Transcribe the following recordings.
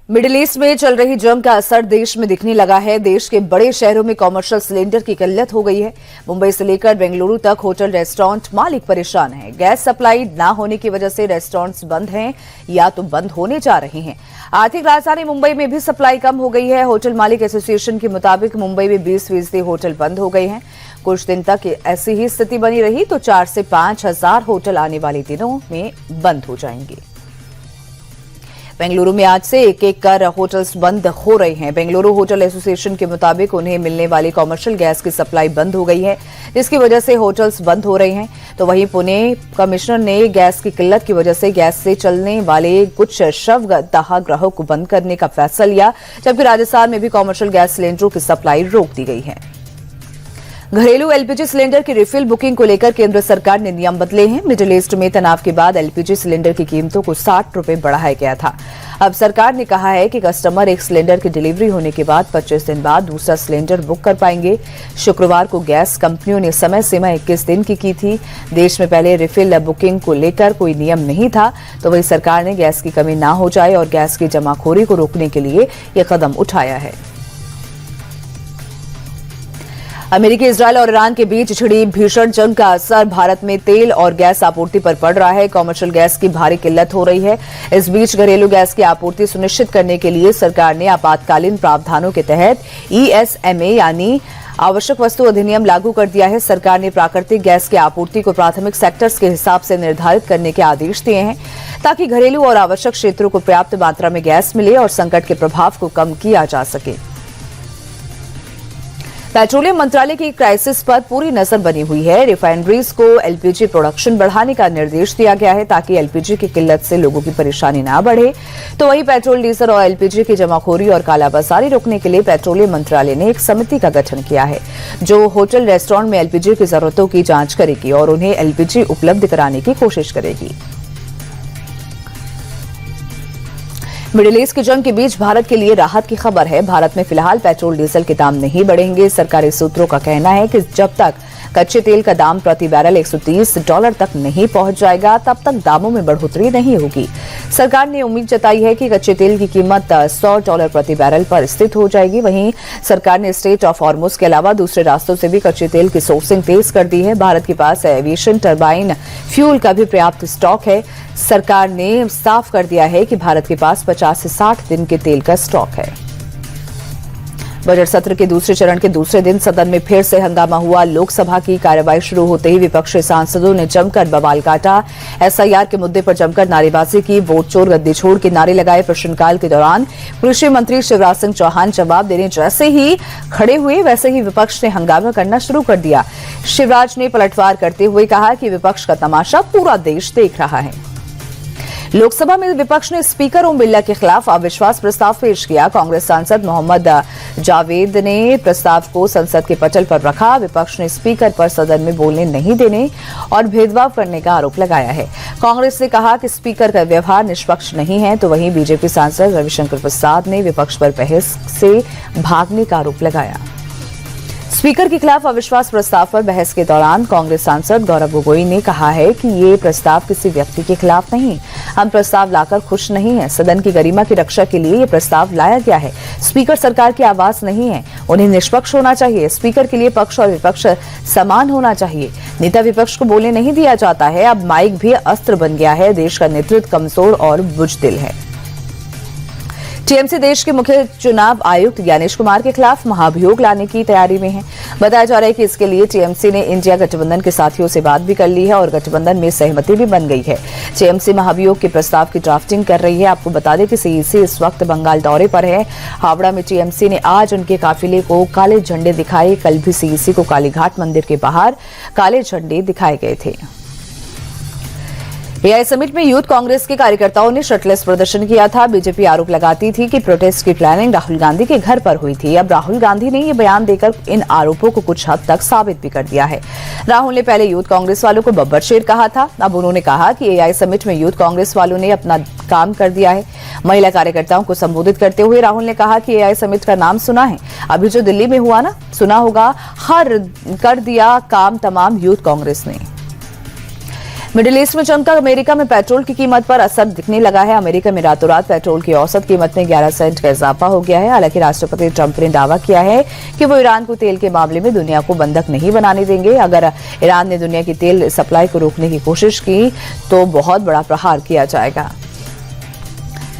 Middle east में चल रही जंग का असर देश में दिखने लगा है। देश के बड़े शहरों में कॉमर्शियल सिलेंडर की किल्लत हो गई है। मुंबई से लेकर बेंगलुरु तक होटल रेस्टोरेंट मालिक परेशान हैं। गैस सप्लाई न होने की वजह से रेस्टोरेंट्स बंद हैं या तो बंद होने जा रहे हैं। आर्थिक राजधानी मुंबई में भी सप्लाई कम हो गई है। होटल मालिक एसोसिएशन के मुताबिक मुंबई में 20% होटल बंद हो गए हैं। कुछ दिन तक ऐसी ही स्थिति बनी रही तो 4 से 5 हजार होटल आने वाले दिनों में बंद हो जाएंगे। बेंगलुरु में आज से एक एक कर होटल्स बंद हो रहे हैं। बेंगलुरु होटल एसोसिएशन के मुताबिक उन्हें मिलने वाली कमर्शियल गैस की सप्लाई बंद हो गई है, जिसकी वजह से होटल्स बंद हो रहे हैं। तो वहीं पुणे कमिश्नर ने गैस की किल्लत की वजह से गैस से चलने वाले कुछ शवदाह गृहों को बंद करने का फैसला लिया, जबकि राजस्थान में भी कमर्शियल गैस सिलेंडरों की सप्लाई रोक दी गई है। घरेलू एलपीजी सिलेंडर की रिफिल बुकिंग को लेकर केंद्र सरकार ने नियम बदले हैं। मिडिल ईस्ट में तनाव के बाद एलपीजी सिलेंडर की कीमतों को 60 रुपए बढ़ाया गया था। अब सरकार ने कहा है कि कस्टमर एक सिलेंडर की डिलीवरी होने के बाद 25 दिन बाद दूसरा सिलेंडर बुक कर पाएंगे। शुक्रवार को गैस कंपनियों ने समय सीमा 21 दिन की थी। देश में पहले रिफिल बुकिंग को लेकर कोई नियम नहीं था, तो वही सरकार ने गैस की कमी न हो जाए और गैस की जमाखोरी को रोकने के लिए यह कदम उठाया है। अमेरिका, इजरायल और ईरान के बीच छिड़ी भीषण जंग का असर भारत में तेल और गैस आपूर्ति पर पड़ रहा है। कमर्शियल गैस की भारी किल्लत हो रही है। इस बीच घरेलू गैस की आपूर्ति सुनिश्चित करने के लिए सरकार ने आपातकालीन प्रावधानों के तहत ESMA यानी आवश्यक वस्तु अधिनियम लागू कर दिया है। सरकार ने प्राकृतिक गैस की आपूर्ति को प्राथमिक सेक्टर्स के हिसाब से निर्धारित करने के आदेश दिए हैं, ताकि घरेलू और आवश्यक क्षेत्रों को पर्याप्त मात्रा में गैस मिले और संकट के प्रभाव को कम किया जा सके। पेट्रोलियम मंत्रालय की क्राइसिस पर पूरी नजर बनी हुई है। रिफाइनरीज को एलपीजी प्रोडक्शन बढ़ाने का निर्देश दिया गया है, ताकि एलपीजी की किल्लत से लोगों की परेशानी न बढ़े। तो वहीं पेट्रोल, डीजल और एलपीजी की जमाखोरी और कालाबाजारी रोकने के लिए पेट्रोलियम मंत्रालय ने एक समिति का गठन किया है, जो होटल रेस्टोरेंट में एलपीजी की जरूरतों की जांच करेगी और उन्हें एलपीजी उपलब्ध कराने की कोशिश करेगी। मिडिल ईस्ट की जंग के बीच भारत के लिए राहत की खबर है। भारत में फिलहाल पेट्रोल, डीजल के दाम नहीं बढ़ेंगे। सरकारी सूत्रों का कहना है कि जब तक कच्चे तेल का दाम प्रति बैरल $130 तक नहीं पहुंच जाएगा, तब तक दामों में बढ़ोतरी नहीं होगी। सरकार ने उम्मीद जताई है कि कच्चे तेल की कीमत $100 प्रति बैरल पर स्थित हो जाएगी। वहीं सरकार ने स्ट्रेट ऑफ हॉर्मुज के अलावा दूसरे रास्तों से भी कच्चे तेल की सोर्सिंग तेज कर दी है। भारत के पास एविएशन टरबाइन फ्यूल का भी पर्याप्त स्टॉक है। सरकार ने साफ कर दिया है कि भारत के पास 50 से 60 दिन के तेल का स्टॉक है। बजट सत्र के दूसरे चरण के दूसरे दिन सदन में फिर से हंगामा हुआ। लोकसभा की कार्यवाही शुरू होते ही विपक्षी सांसदों ने जमकर बवाल काटा। एसआईआर के मुद्दे पर जमकर नारेबाजी की। वोट चोर, गद्दी छोड़ के नारे लगाए। प्रश्नकाल के दौरान कृषि मंत्री शिवराज सिंह चौहान जवाब देने जैसे ही खड़े हुए, वैसे ही विपक्ष ने हंगामा करना शुरू कर दिया। शिवराज ने पलटवार करते हुए कहा कि विपक्ष का तमाशा पूरा देश देख रहा है। लोकसभा में विपक्ष ने स्पीकर ओम बिरला के खिलाफ अविश्वास प्रस्ताव पेश किया। कांग्रेस सांसद मोहम्मद जावेद ने प्रस्ताव को संसद के पटल पर रखा। विपक्ष ने स्पीकर पर सदन में बोलने नहीं देने और भेदभाव करने का आरोप लगाया है। कांग्रेस ने कहा कि स्पीकर का व्यवहार निष्पक्ष नहीं है, तो वहीं बीजेपी सांसद रविशंकर प्रसाद ने विपक्ष पर बहस से भागने का आरोप लगाया। स्पीकर के खिलाफ अविश्वास प्रस्ताव पर बहस के दौरान कांग्रेस सांसद गौरव गोगोई ने कहा है कि ये प्रस्ताव किसी व्यक्ति के खिलाफ नहीं, हम प्रस्ताव लाकर खुश नहीं हैं। सदन की गरिमा की रक्षा के लिए ये प्रस्ताव लाया गया है। स्पीकर सरकार की आवाज नहीं है, उन्हें निष्पक्ष होना चाहिए। स्पीकर के लिए पक्ष और विपक्ष समान होना चाहिए। नेता विपक्ष को बोलने नहीं दिया जाता है। अब माइक भी अस्त्र बन गया है। देश का नेतृत्व कमजोर और बुजदिल है। टीएमसी देश के मुख्य चुनाव आयुक्त ज्ञानेश कुमार के खिलाफ महाभियोग लाने की तैयारी में है। बताया जा रहा है कि इसके लिए टीएमसी ने इंडिया गठबंधन के साथियों से बात भी कर ली है और गठबंधन में सहमति भी बन गई है। टीएमसी महाभियोग के प्रस्ताव की ड्राफ्टिंग कर रही है। आपको बता दें कि सीईसी इस वक्त बंगाल दौरे पर है। हावड़ा में टीएमसी ने आज उनके काफिले को काले झंडे दिखाए। कल भी सीईसी को कालीघाट मंदिर के बाहर काले झंडे दिखाए गए थे। एआई समिट में यूथ कांग्रेस के कार्यकर्ताओं ने शर्टलेस प्रदर्शन किया था। बीजेपी आरोप लगाती थी कि प्रोटेस्ट की प्लानिंग राहुल गांधी के घर पर हुई थी। अब राहुल गांधी ने ये बयान देकर इन आरोपों को कुछ हद तक साबित भी कर दिया है। राहुल ने पहले यूथ कांग्रेस वालों को बब्बर शेर कहा था। अब उन्होंने कहा कि एआई समिट में यूथ कांग्रेस वालों ने अपना काम कर दिया है। महिला कार्यकर्ताओं को संबोधित करते हुए राहुल ने कहा कि एआई समिट का नाम सुना है, अभी जो दिल्ली में हुआ ना, सुना होगा, हर कर दिया काम तमाम यूथ कांग्रेस ने। मिडिल ईस्ट में जमकर अमेरिका में पेट्रोल की कीमत पर असर दिखने लगा है। अमेरिका में रातों रात पेट्रोल की औसत कीमत में 11 सेंट का इजाफा हो गया है। हालांकि राष्ट्रपति ट्रंप ने दावा किया है कि वो ईरान को तेल के मामले में दुनिया को बंधक नहीं बनाने देंगे। अगर ईरान ने दुनिया की तेल सप्लाई को रोकने की कोशिश की तो बहुत बड़ा प्रहार किया जाएगा।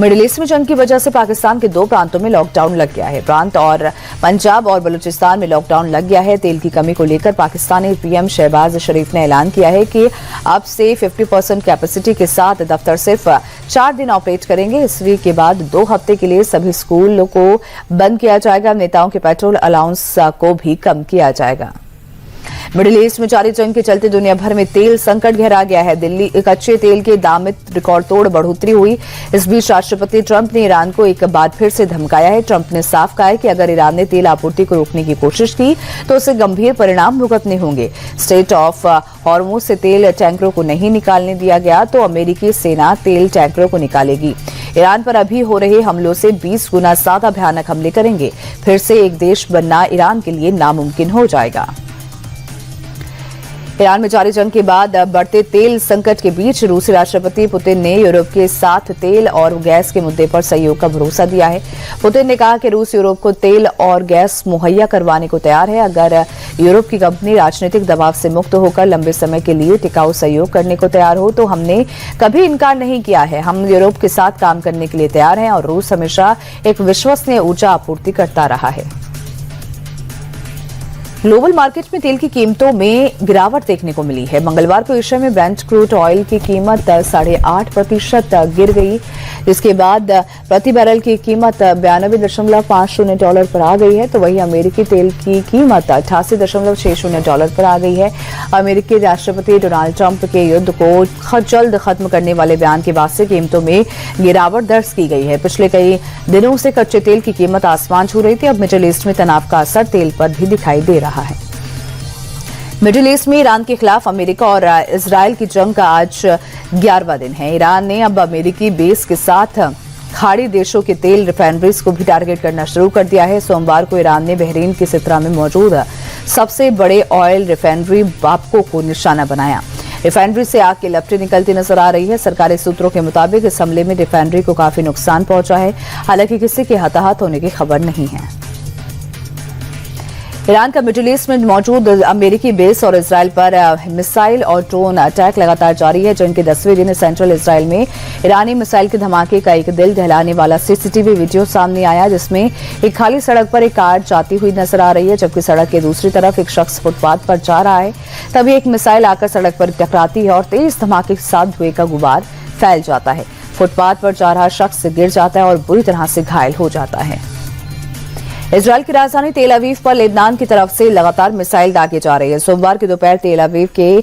मिडिल ईस्ट में जंग की वजह से पाकिस्तान के 2 प्रांतों में लॉकडाउन लग गया है। प्रांत और पंजाब और बलूचिस्तान में लॉकडाउन लग गया है। तेल की कमी को लेकर पाकिस्तानी पीएम शहबाज शरीफ ने ऐलान किया है कि अब से 50% कैपेसिटी के साथ दफ्तर सिर्फ 4 दिन ऑपरेट करेंगे। इसी के बाद 2 हफ्ते के लिए सभी स्कूलों को बंद किया जाएगा। नेताओं के पेट्रोल अलाउंस को भी कम किया जाएगा। मिडिल ईस्ट में जारी जंग के चलते दुनिया भर में तेल संकट गहरा गया है। दिल्ली कच्चे तेल के दाम में रिकॉर्ड तोड़ बढ़ोतरी हुई। इस बीच राष्ट्रपति ट्रंप ने ईरान को एक बार फिर से धमकाया है। ट्रंप ने साफ कहा है कि अगर ईरान ने तेल आपूर्ति को रोकने की कोशिश की तो उसे गंभीर परिणाम भुगतने होंगे। स्ट्रेट ऑफ हॉर्मुज से तेल टैंकरों को नहीं निकालने दिया गया तो अमेरिकी सेना तेल टैंकरों को निकालेगी। ईरान पर अभी हो रहे हमलों से 20 गुना ज्यादा भयानक हमले करेंगे। फिर से एक देश बनना ईरान के लिए नामुमकिन हो जाएगा। ईरान में जारी जंग के बाद बढ़ते तेल संकट के बीच रूसी राष्ट्रपति पुतिन ने यूरोप के साथ तेल और गैस के मुद्दे पर सहयोग का भरोसा दिया है। पुतिन ने कहा कि रूस यूरोप को तेल और गैस मुहैया करवाने को तैयार है। अगर यूरोप की कंपनी राजनीतिक दबाव से मुक्त होकर लंबे समय के लिए टिकाऊ सहयोग करने को तैयार हो तो हमने कभी इनकार नहीं किया है। हम यूरोप के साथ काम करने के लिए तैयार हैं और रूस हमेशा एक विश्वसनीय ऊर्जा आपूर्ति करता रहा है। ग्लोबल मार्केट में तेल की कीमतों में गिरावट देखने को मिली है। मंगलवार को एशिया में ब्रेंट क्रूड ऑयल की कीमत 8.5% गिर गई, जिसके बाद प्रति बैरल की कीमत $92.50 पर आ गई है। तो वहीं अमेरिकी तेल की कीमत $88.60 पर आ गई है। अमेरिकी राष्ट्रपति डोनाल्ड ट्रंप के युद्ध को जल्द खत्म करने वाले बयान के बाद से कीमतों में गिरावट दर्ज की गई है। पिछले कई दिनों से कच्चे तेल की कीमत आसमान छू रही थी। अब मिडिल ईस्ट में तनाव का असर तेल पर भी दिखाई दे रहा है। मिडिल ईस्ट में ईरान के खिलाफ अमेरिका और इजराइल की जंग का आज 11वां दिन है। ईरान ने अब अमेरिकी बेस के साथ खाड़ी देशों के तेल रिफाइनरीज को भी टारगेट करना शुरू कर दिया है। सोमवार को ईरान ने बहरीन की सितरा में मौजूद सबसे बड़े ऑयल रिफाइनरी बाप्को को निशाना बनाया। रिफाइनरी से आग की लपटें निकलती नजर आ रही है। सरकारी सूत्रों के मुताबिक इस हमले में रिफाइनरी को काफी नुकसान पहुंचा है। हालांकि किसी के हताहत होने की खबर नहीं है। ईरान का मिडिल ईस्ट में मौजूद अमेरिकी बेस और इसराइल पर मिसाइल और ड्रोन अटैक लगातार जारी है। जंग के 10वें दिन सेंट्रल इसराइल में ईरानी मिसाइल के धमाके का एक दिल दहलाने वाला सीसीटीवी वीडियो सामने आया, जिसमें एक खाली सड़क पर एक कार जाती हुई नजर आ रही है, जबकि सड़क के दूसरी तरफ एक शख्स फुटपाथ पर जा रहा है। तभी एक मिसाइल आकर सड़क पर टकराती है और तेज धमाके के साथ धुएं का गुबार फैल जाता है। फुटपाथ पर जा रहा शख्स गिर जाता है और बुरी तरह से घायल हो जाता है। इजराइल की राजधानी तेल अवीव पर लेबनान की तरफ से लगातार मिसाइल दागे जा रही है। सोमवार की दोपहर तेल अवीव के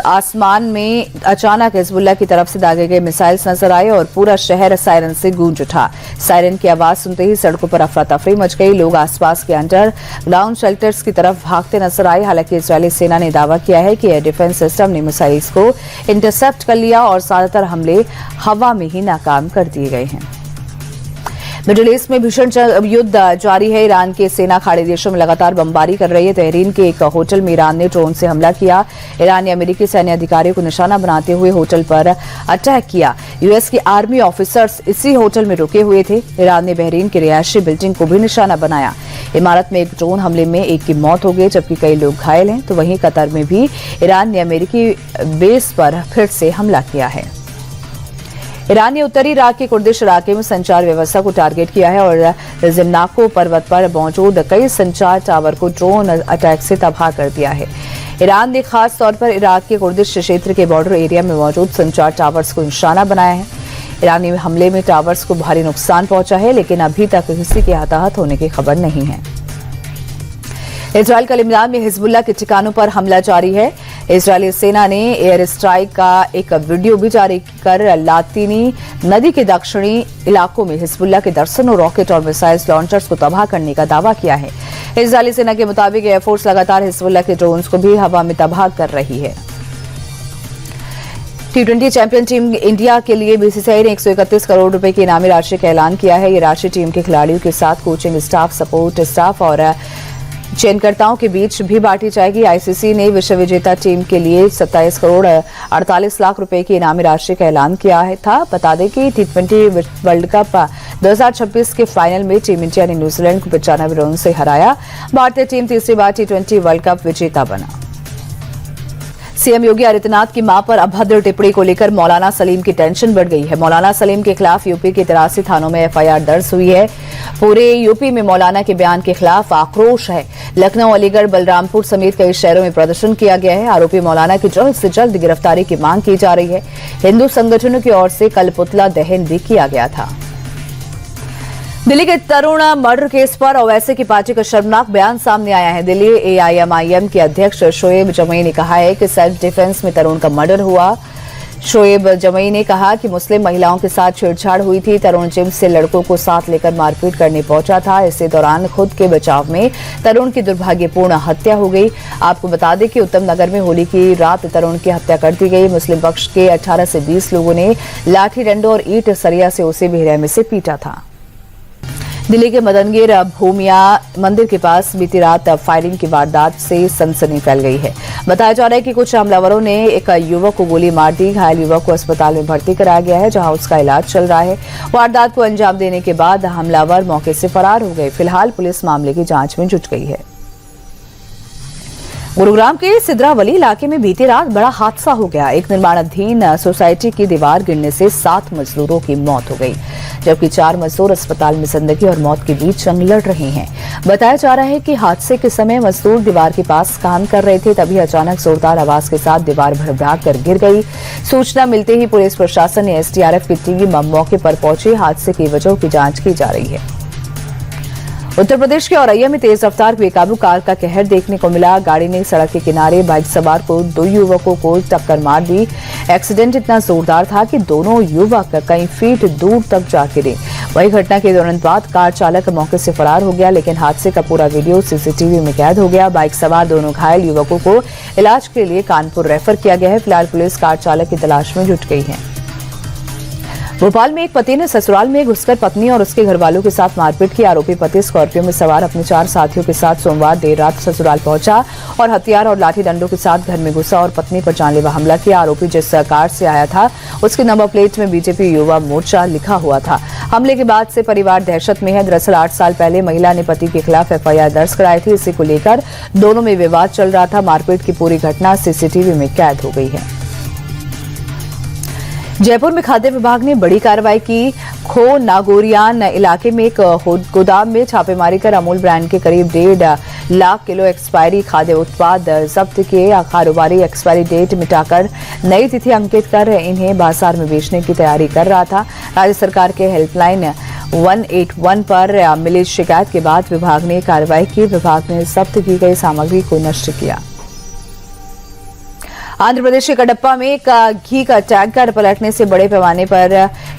आसमान में अचानक हिजबुल्लाह की तरफ से दागे गए मिसाइल्स नजर आए और पूरा शहर सायरन से गूंज उठा। सायरन की आवाज सुनते ही सड़कों पर अफरा तफरी मच गई। लोग आसपास के अंडरग्राउंड शेल्टर्स की तरफ भागते नजर आए। हालांकि इजरायली सेना ने दावा किया है कि एयर डिफेंस सिस्टम ने मिसाइल्स को इंटरसेप्ट कर लिया और ज्यादातर हमले हवा में ही नाकाम कर दिए गए हैं। मिडिल ईस्ट में भीषण युद्ध जारी है। ईरान की सेना खाड़ी देशों में लगातार बमबारी कर रही है। तेहरीन के एक होटल में ईरान ने ड्रोन से हमला किया। ईरान ने अमेरिकी सैन्य अधिकारियों को निशाना बनाते हुए होटल पर अटैक किया। यूएस के आर्मी ऑफिसर्स इसी होटल में रुके हुए थे। ईरान ने बहरीन की रिहायशी बिल्डिंग को भी निशाना बनाया। इमारत में एक ड्रोन हमले में एक की मौत हो गई, जबकि कई लोग घायल हैं। तो वहीं कतर में भी ईरान ने अमेरिकी बेस पर फिर से हमला किया है। ईरान ने उत्तरी इराक के कुर्दिश इलाके में संचार व्यवस्था को टारगेट किया है और जिमनाको पर्वत पर मौजूद कई संचार टावर को ड्रोन अटैक से तबाह कर दिया है। ईरान ने खास तौर पर इराक के कुर्दिश क्षेत्र के बॉर्डर एरिया में मौजूद संचार टावर्स को निशाना बनाया है। ईरानी हमले में टावर्स को भारी नुकसान पहुंचा है, लेकिन अभी तक किसी के हताहत होने की खबर नहीं है। इजराइल का लिबनान में हिजबुल्लाह के ठिकानों पर हमला जारी है। इजरायली सेना ने एयर स्ट्राइक का एक वीडियो भी जारी कर लातीनी नदी के दक्षिणी इलाकों में हिजबुल्लाह के दर्जनों रॉकेट और मिसाइल लॉन्चर्स को तबाह करने का दावा किया है। इजरायली सेना के मुताबिक एयरफोर्स लगातार हिजबुल्लाह के ड्रोन्स को भी हवा में तबाह कर रही है। T20 चैंपियन टीम इंडिया के लिए बीसीसीआई ने 131 करोड़ रुपए की इनामी राशि का ऐलान किया है। ये राशि टीम के खिलाड़ियों के साथ कोचिंग स्टाफ, सपोर्ट स्टाफ और चयनकर्ताओं के बीच भी बांटी जाएगी। आईसीसी ने विश्व विजेता टीम के लिए 27 करोड़ 48 लाख रुपए की इनामी राशि का ऐलान किया था। बता दें कि T20 वर्ल्ड कप 2026 के फाइनल में टीम इंडिया ने न्यूजीलैंड को 95 रन से हराया। भारतीय टीम तीसरी बार T20 वर्ल्ड कप विजेता बना। सीएम योगी आदित्यनाथ की मां पर अभद्र टिप्पणी को लेकर मौलाना सलीम की टेंशन बढ़ गई है। मौलाना सलीम के खिलाफ यूपी के 83 थानों में एफआईआर दर्ज हुई है। पूरे यूपी में मौलाना के बयान के खिलाफ आक्रोश है। लखनऊ, अलीगढ़, बलरामपुर समेत कई शहरों में प्रदर्शन किया गया है। आरोपी मौलाना की जल्द से जल्द गिरफ्तारी की मांग की जा रही है। हिंदू संगठनों की ओर से कल पुतला दहन भी किया गया था। दिल्ली के तरुण मर्डर केस पर ओवैसी की पार्टी का शर्मनाक बयान सामने आया है। दिल्ली एआईएमआईएम के अध्यक्ष शोएब जमई ने कहा है कि सेल्फ डिफेंस में तरुण का मर्डर हुआ। शोएब जमई ने कहा कि मुस्लिम महिलाओं के साथ छेड़छाड़ हुई थी। तरुण जिम से लड़कों को साथ लेकर मारपीट करने पहुंचा था। इसी दौरान खुद के बचाव में तरुण की दुर्भाग्यपूर्ण हत्या हो गई। आपको बता दें कि उत्तम नगर में होली की रात तरुण की हत्या कर दी गई। मुस्लिम पक्ष के 18 से 20 लोगों ने लाठी डंडों और ईंट सरिया से उसे बेरहमी से पीटा था। दिल्ली के मदनगीर भूमिया मंदिर के पास बीती रात फायरिंग की वारदात से सनसनी फैल गई है। बताया जा रहा है कि कुछ हमलावरों ने एक युवक को गोली मार दी। घायल युवक को अस्पताल में भर्ती कराया गया है, जहां उसका इलाज चल रहा है। वारदात को अंजाम देने के बाद हमलावर मौके से फरार हो गए। फिलहाल पुलिस मामले की जांच में जुट गई है। गुरुग्राम के सिद्रावली इलाके में बीती रात बड़ा हादसा हो गया। एक निर्माणाधीन सोसाइटी की दीवार गिरने से 7 मजदूरों की मौत हो गई, जबकि 4 मजदूर अस्पताल में जिंदगी और मौत के बीच जंग लड़ रहे हैं। बताया जा रहा है कि हादसे के समय मजदूर दीवार के पास काम कर रहे थे, तभी अचानक जोरदार आवाज के साथ दीवार भड़बड़ा कर गिर गई। सूचना मिलते ही पुलिस प्रशासन ने एसडीआरएफ की टीम मौके पर पहुंची। हादसे की वजहों की जांच की जा रही है। उत्तर प्रदेश के औरैया में तेज रफ्तार बेकाबू कार का कहर देखने को मिला। गाड़ी ने सड़क के किनारे बाइक सवार को 2 युवकों को टक्कर मार दी। एक्सीडेंट इतना जोरदार था कि दोनों युवक कई फीट दूर तक जा गिरे। वही घटना के तुरंत बाद कार चालक मौके से फरार हो गया, लेकिन हादसे का पूरा वीडियो सीसीटीवी में कैद हो गया। बाइक सवार दोनों घायल युवकों को इलाज के लिए कानपुर रेफर किया गया है। फिलहाल पुलिस कार चालक की तलाश में जुट गई है। भोपाल में एक पति ने ससुराल में घुसकर पत्नी और उसके घरवालों के साथ मारपीट की। आरोपी पति स्कॉर्पियो में सवार अपने 4 साथियों के साथ सोमवार देर रात ससुराल पहुंचा और हथियार और लाठी डंडों के साथ घर में घुसा और पत्नी पर जानलेवा हमला किया। आरोपी जिस कार से आया था उसके नंबर प्लेट में बीजेपी युवा मोर्चा लिखा हुआ था। हमले के बाद से परिवार दहशत में है। दरअसल 8 साल पहले महिला ने पति के खिलाफ एफआईआर दर्ज कराई थी। इसी को लेकर दोनों में विवाद चल रहा था। मारपीट की पूरी घटना सीसीटीवी में कैद हो गई है। जयपुर में खाद्य विभाग ने बड़ी कार्रवाई की। खो नागोरियान इलाके में एक गोदाम में छापेमारी कर अमूल ब्रांड के करीब 1.5 लाख किलो एक्सपायरी खाद्य उत्पाद जब्त किए। कारोबारी एक्सपायरी डेट मिटाकर नई तिथि अंकित कर इन्हें बाजार में बेचने की तैयारी कर रहा था। राज्य सरकार के हेल्पलाइन 181 पर मिली शिकायत के बाद विभाग ने कार्रवाई की। विभाग ने जब्त की गई सामग्री को नष्ट किया। आंध्र प्रदेश के कडप्पा में एक घी का टैंकर पलटने से बड़े पैमाने पर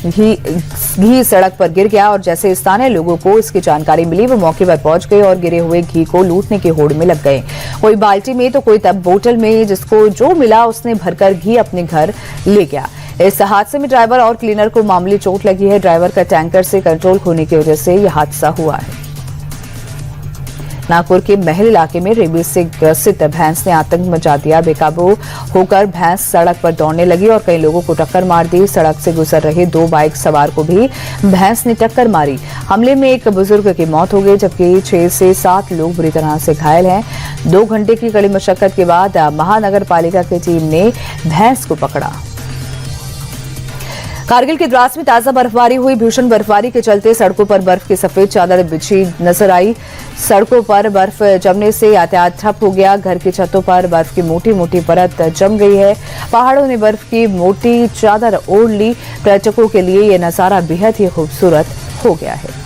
घी सड़क पर गिर गया और जैसे स्थानीय लोगों को इसकी जानकारी मिली वो मौके पर पहुंच गए और गिरे हुए घी को लूटने की होड़ में लग गए। कोई बाल्टी में तो कोई तब बोतल में, जिसको जो मिला उसने भरकर घी अपने घर ले गया। इस हादसे में ड्राइवर और क्लीनर को मामूली चोट लगी है। ड्राइवर का टैंकर से कंट्रोल खोने की वजह से यह हादसा हुआ है। नागपुर के महल इलाके में रेबीज से ग्रसित भैंस ने आतंक मचा दिया। बेकाबू होकर भैंस सड़क पर दौड़ने लगी और कई लोगों को टक्कर मार दी। सड़क से गुजर रहे 2 बाइक सवार को भी भैंस ने टक्कर मारी। हमले में एक बुजुर्ग की मौत हो गई, जबकि 6 से 7 लोग बुरी तरह से घायल हैं। 2 घंटे की कड़ी मशक्कत के बाद महानगर पालिका की टीम ने भैंस को पकड़ा। कारगिल के द्रास में ताजा बर्फबारी हुई। भीषण बर्फबारी के चलते सड़कों पर बर्फ की सफेद चादर बिछी नजर आई। सड़कों पर बर्फ जमने से यातायात ठप हो गया। घर की छतों पर बर्फ की मोटी मोटी परत जम गई है। पहाड़ों ने बर्फ की मोटी चादर ओढ़ ली। पर्यटकों के लिए यह नजारा बेहद ही खूबसूरत हो गया है।